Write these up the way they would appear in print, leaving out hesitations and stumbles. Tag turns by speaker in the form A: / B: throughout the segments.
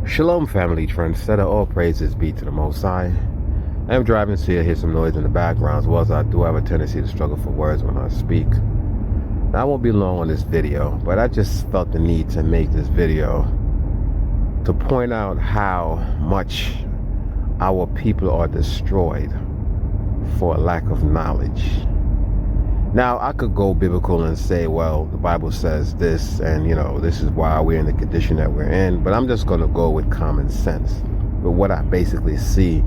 A: Shalom, family, trendsetter. All praises be to the Most High. I am driving, so you'll hear some noise in the background, as well as I do have a tendency to struggle for words when I speak. Now, I won't be long on this video, but I just felt the need to make this video to point out how much our people are destroyed for a lack of knowledge. Now, I could go biblical and say, well, the Bible says this, and, this is why we're in the condition that we're in. But I'm just going to go with common sense, with what I basically see,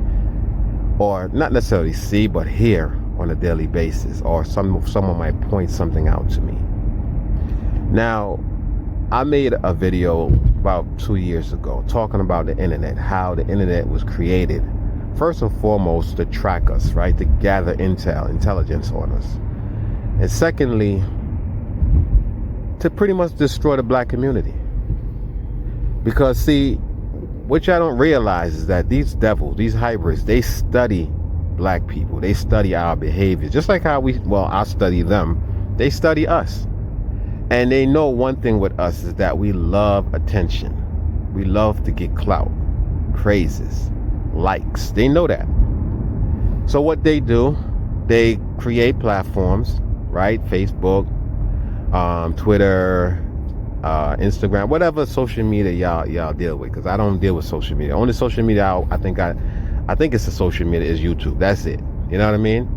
A: or not necessarily see, but hear on a daily basis, or someone might point something out to me. Now, I made a video about 2 years ago talking about the internet, how the internet was created, first and foremost, to track us, right, to gather intelligence on us. And secondly, to pretty much destroy the black community. Because, see, what y'all don't realize is that these devils, these hybrids, they study black people. They study our behavior. Just like how I study them. They study us. And they know one thing with us is that we love attention. We love to get clout, praises, likes. They know that. So what they do, they create platforms, right? Facebook, Twitter, Instagram, whatever social media y'all deal with, because I don't deal with social media. Only social media I think it's a social media is YouTube. That's it. You know what I mean?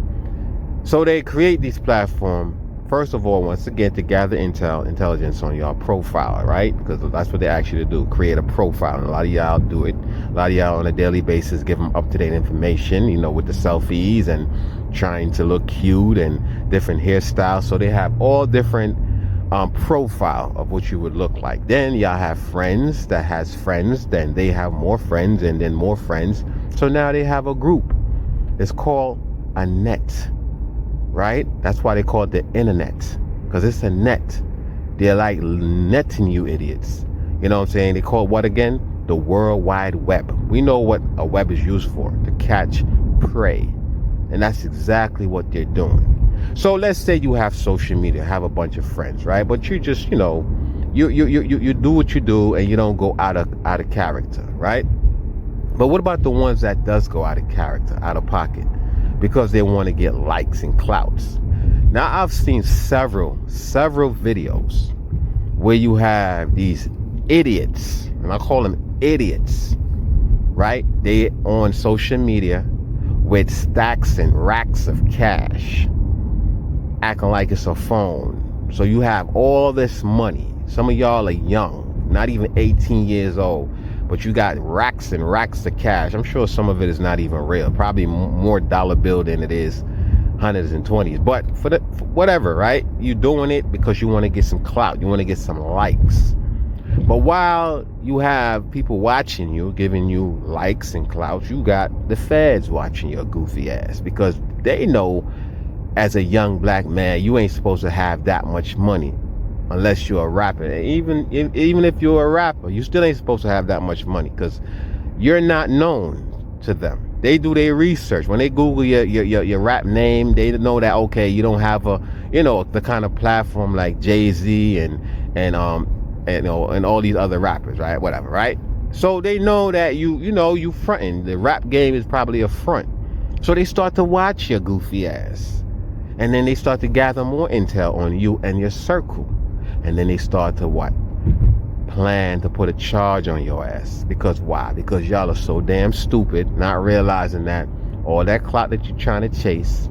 A: So they create these platforms, first of all, once again, to gather intelligence on your profile, right? Because that's what they ask you to do, create a profile. And a lot of y'all do it. A lot of y'all on a daily basis give them up-to-date information, with the selfies and trying to look cute and different hairstyles. So they have all different profile of what you would look like. Then y'all have friends that has friends. Then they have more friends and then more friends. So now they have a group. It's called a net, right? That's why they call it the internet, because it's a net. They're like netting you idiots. You know what I'm saying? They call it what again? The World Wide Web. We know what a web is used for, to catch prey. And that's exactly what they're doing. So let's say you have social media, have a bunch of friends, right? But you just, you do what you do and you don't go out of character, right? But what about the ones that does go out of character, out of pocket, because they want to get likes and clouts? Now, I've seen several videos where you have these idiots, and I call them idiots, right? They on social media with stacks and racks of cash, acting like it's a phone. So you have all this money. Some of y'all are young, not even 18 years old, but you got racks and racks of cash. I'm sure some of it is not even real. Probably more dollar bill than it is hundreds and twenties. But for whatever, right? You're doing it because you want to get some clout. You want to get some likes. But while you have people watching you, giving you likes and clout, you got the feds watching your goofy ass, because they know as a young black man, you ain't supposed to have that much money unless you're a rapper. Even if you're a rapper, you still ain't supposed to have that much money, because you're not known to them. They do their research. When they Google your rap name, they know that, okay, you don't have the kind of platform like Jay-Z and all these other rappers, right? Whatever, right? So they know that you fronting. The rap game is probably a front. So they start to watch your goofy ass. And then they start to gather more intel on you and your circle. And then they start to what? Plan to put a charge on your ass. Because why? Because y'all are so damn stupid, not realizing that all that clout that you're trying to chase,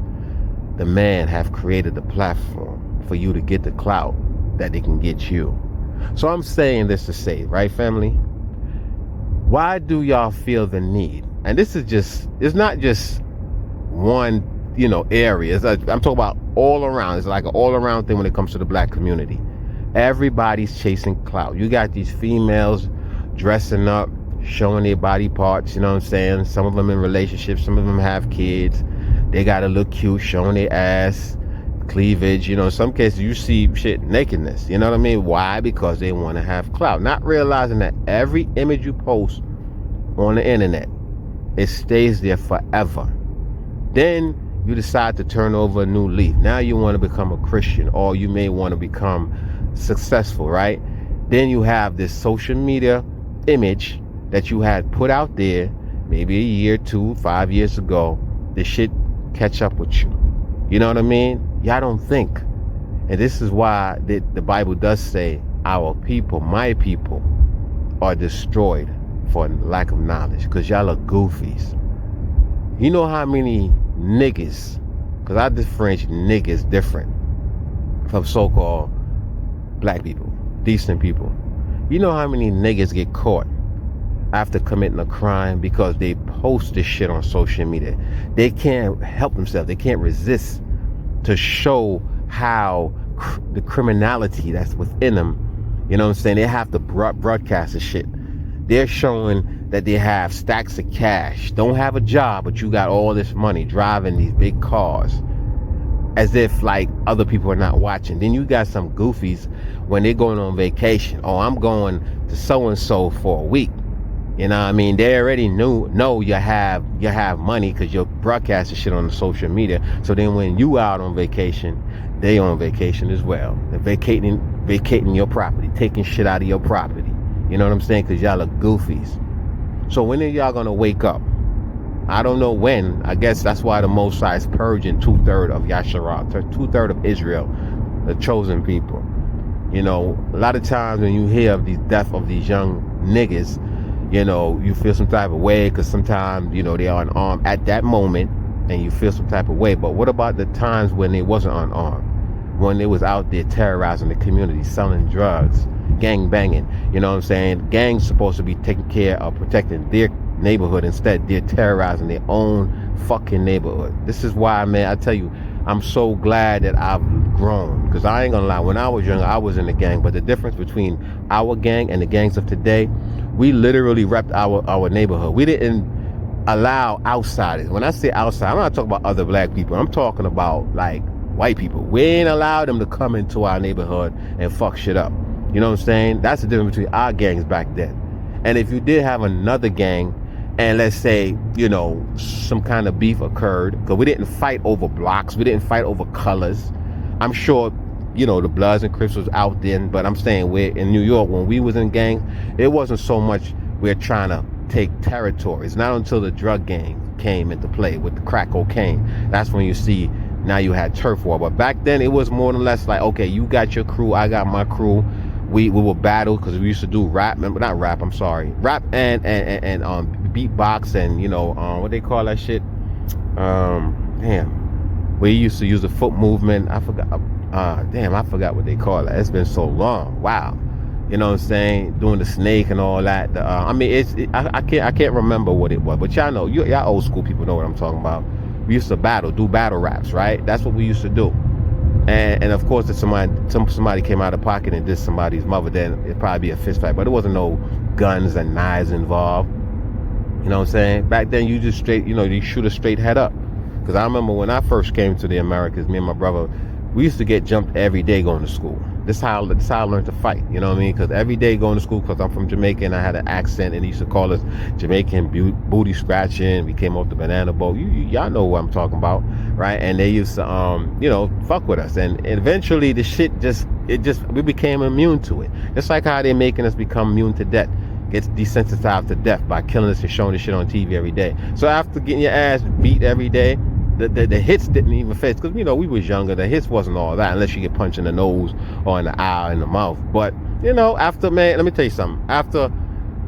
A: the man have created the platform for you to get the clout that they can get you. So I'm saying this to say, right, family? Why do y'all feel the need? And this is it's not just one, area. I'm talking about all around. It's like an all around thing when it comes to the black community. Everybody's chasing clout. You got these females dressing up, showing their body parts, you know what I'm saying? Some of them in relationships, some of them have kids. They gotta look cute, showing their ass, cleavage, in some cases you see shit, nakedness, you know what I mean? Why? Because they want to have clout, not realizing that every image you post on the internet, it stays there forever. Then you decide to turn over a new leaf. Now you want to become a Christian, or you may want to become successful, right? Then you have this social media image that you had put out there maybe a year, 2, 5 years ago, this shit catch up with you. You know what I mean? Y'all don't think. And this is why the Bible does say our people, my people, are destroyed for lack of knowledge, because y'all are goofies. You know how many niggas, because I differentiate niggas different from so-called black people, decent people. You know how many niggas get caught after committing a crime because they post this shit on social media? They can't help themselves. They can't resist to show how the criminality that's within them, you know what I'm saying? They have to broadcast this shit. They're showing that they have stacks of cash, don't have a job, but you got all this money, driving these big cars, as if like other people are not watching. Then you got some goofies when they're going on vacation. Oh, I'm going to so-and-so for a week. You know what I mean? They already know you have money because you're broadcasting shit on the social media. So then when you out on vacation, they on vacation as well. They're vacating your property, taking shit out of your property. You know what I'm saying? Because y'all are goofies. So when are y'all going to wake up? I don't know when. I guess that's why the Most High is purging 2/3 of Yasharal, 2/3 of Israel, the chosen people. You know, a lot of times when you hear of the death of these young niggas, you know, you feel some type of way because sometimes, you know, they are unarmed at that moment and you feel some type of way. But what about the times when they wasn't unarmed? When they was out there terrorizing the community, selling drugs, gang banging, you know what I'm saying? Gangs supposed to be taking care of protecting their neighborhood. Instead, they're terrorizing their own fucking neighborhood. This is why, man, I tell you, I'm so glad that I've grown. Because I ain't gonna lie, when I was younger, I was in the gang. But the difference between our gang and the gangs of today, we literally repped our neighborhood. We didn't allow outsiders. When I say outside, I'm not talking about other black people. I'm talking about like white people. We ain't allowed them to come into our neighborhood and fuck shit up. You know what I'm saying? That's the difference between our gangs back then. And if you did have another gang, and let's say, you know, some kind of beef occurred, because we didn't fight over blocks, we didn't fight over colors. I'm sure, you know, the Bloods and Crips was out then, but I'm saying we're in New York, when we was in gangs, it wasn't so much we're trying to take territories. Not until the drug gang came into play with the crack cocaine. That's when you see, now you had turf war. But back then it was more or less like, okay, you got your crew, I got my crew. We will battle, because we used to do rap, rap and beatbox, and you know, what they call that shit? We used to use the foot movement. I forgot what they call it. It's been so long. Wow. You know what I'm saying? Doing the snake and all that. I can't remember what it was, but y'all know, y'all old school people know what I'm talking about. We used to do battle raps, right? That's what we used to do. And of course, if somebody came out of pocket and did somebody's mother, then it'd probably be a fist fight. But there wasn't no guns and knives involved. You know what I'm saying? Back then, you just straight, you know, you shoot a straight head up. Because I remember when I first came to the Americas, me and my brother, we used to get jumped every day going to school. This is how I learned to fight. You know what I mean? Because every day going to school, because I'm from Jamaica and I had an accent, and they used to call us Jamaican booty scratching. We came off the banana boat. Y'all know what I'm talking about, right? And they used to, you know, fuck with us. And eventually the shit we became immune to it. Just like how they're making us become immune to death. Gets desensitized to death by killing us and showing this shit on TV every day. So after getting your ass beat every day, the hits didn't even face, because, you know, we was younger. The hits wasn't all that, unless you get punched in the nose or in the eye or in the mouth. But, you know, after, man, let me tell you something. After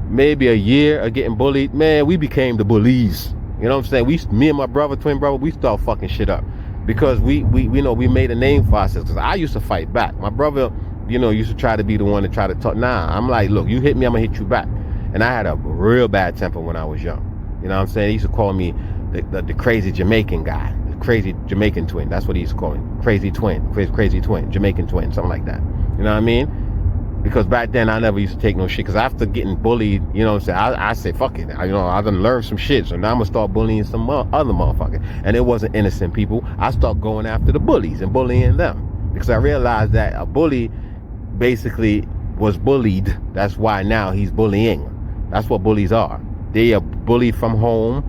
A: maybe a year of getting bullied, man, we became the bullies. You know what I'm saying? Me and my brother, twin brother, we start fucking shit up. Because we know we made a name for ourselves. Because I used to fight back. My brother, you know, used to try to be the one to try to talk. Nah, I'm like, look, you hit me, I'm going to hit you back. And I had a real bad temper when I was young. You know what I'm saying? He used to call me the crazy Jamaican guy, the crazy Jamaican twin. That's what he used to call me. Crazy twin, crazy twin, Jamaican twin, something like that. You know what I mean? Because back then I never used to take no shit. Because after getting bullied, you know what I'm saying, I say, fuck it. I done learned some shit. So now I'm going to start bullying some other motherfucker. And it wasn't innocent people. I start going after the bullies and bullying them. Because I realized that a bully basically was bullied. That's why now he's bullying. That's what bullies are. They are bullied from home,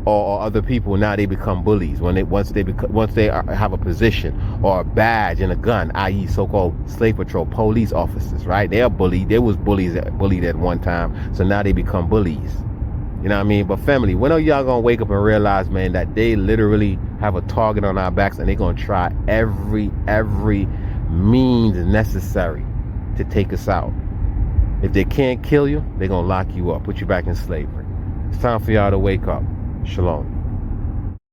A: or other people, now they become bullies once they have a position or a badge and a gun, i.e. so-called slave patrol police officers, right? They are bullied. They was bullied at one time, so now they become bullies. You know what I mean? But family, when are y'all gonna wake up and realize, man, that they literally have a target on our backs and they're gonna try every means necessary to take us out? If they can't kill you, they're gonna lock you up, put you back in slavery. It's time for y'all to wake up. Shalom.